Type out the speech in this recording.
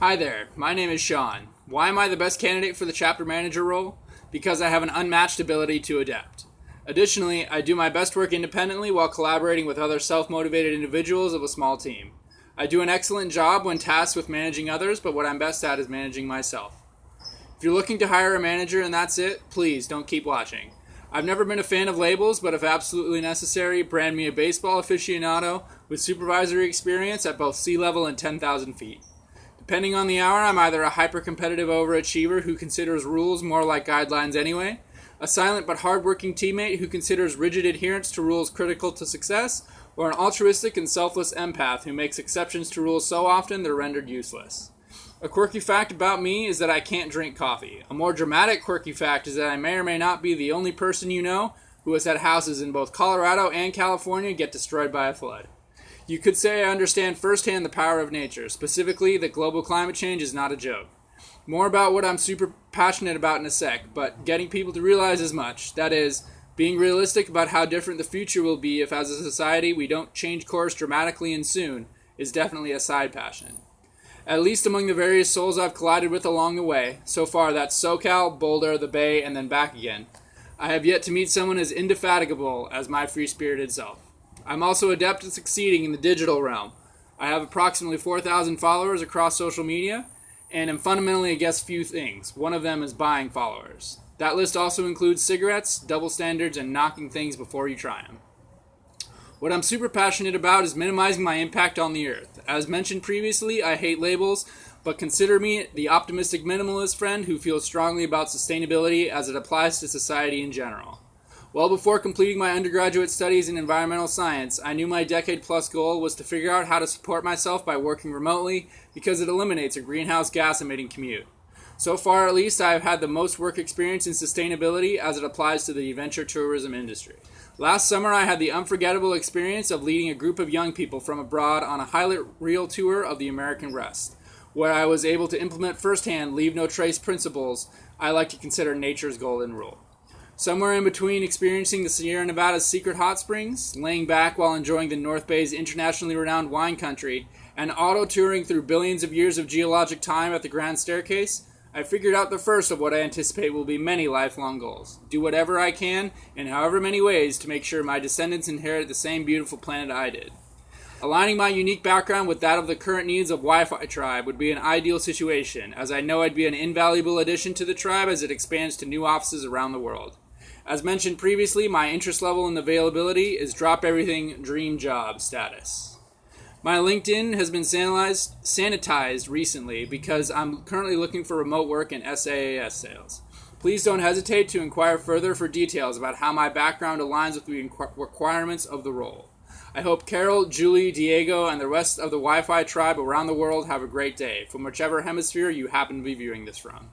Hi there, my name is Sean. Why am I the best candidate for the chapter manager role? Because I have an unmatched ability to adapt. Additionally, I do my best work independently while collaborating with other self-motivated individuals of a small team. I do an excellent job when tasked with managing others, but what I'm best at is managing myself. If you're looking to hire a manager and that's it, please don't keep watching. I've never been a fan of labels, but if absolutely necessary, brand me a baseball aficionado with supervisory experience at both sea level and 10,000 feet. Depending on the hour, I'm either a hyper-competitive overachiever who considers rules more like guidelines anyway, a silent but hard-working teammate who considers rigid adherence to rules critical to success, or an altruistic and selfless empath who makes exceptions to rules so often they're rendered useless. A quirky fact about me is that I can't drink coffee. A more dramatic quirky fact is that I may or may not be the only person you know who has had houses in both Colorado and California get destroyed by a flood. You could say I understand firsthand the power of nature, specifically that global climate change is not a joke. More about what I'm super passionate about in a sec, but getting people to realize as much. That is, being realistic about how different the future will be if as a society we don't change course dramatically and soon is definitely a side passion. At least among the various souls I've collided with along the way, so far that's SoCal, Boulder, the Bay, and then back again, I have yet to meet someone as indefatigable as my free-spirited self. I'm also adept at succeeding in the digital realm. I have approximately 4,000 followers across social media, and am fundamentally against few things. One of them is buying followers. That list also includes cigarettes, double standards, and knocking things before you try them. What I'm super passionate about is minimizing my impact on the earth. As mentioned previously, I hate labels, but consider me the optimistic minimalist friend who feels strongly about sustainability as it applies to society in general. Well before completing my undergraduate studies in environmental science, I knew my decade-plus goal was to figure out how to support myself by working remotely because it eliminates a greenhouse gas-emitting commute. So far, at least, I have had the most work experience in sustainability as it applies to the adventure tourism industry. Last summer, I had the unforgettable experience of leading a group of young people from abroad on a highlight reel tour of the American West, where I was able to implement firsthand leave no trace principles I like to consider nature's golden rule. Somewhere in between experiencing the Sierra Nevada's secret hot springs, laying back while enjoying the North Bay's internationally renowned wine country, and auto-touring through billions of years of geologic time at the Grand Staircase, I figured out the first of what I anticipate will be many lifelong goals. Do whatever I can, in however many ways, to make sure my descendants inherit the same beautiful planet I did. Aligning my unique background with that of the current needs of Wi-Fi Tribe would be an ideal situation, as I know I'd be an invaluable addition to the tribe as it expands to new offices around the world. As mentioned previously, my interest level and availability is drop everything dream job status. My LinkedIn has been sanitized recently because I'm currently looking for remote work in SaaS sales. Please don't hesitate to inquire further for details about how my background aligns with the requirements of the role. I hope Carol, Julie, Diego, and the rest of the Wi-Fi tribe around the world have a great day, from whichever hemisphere you happen to be viewing this from.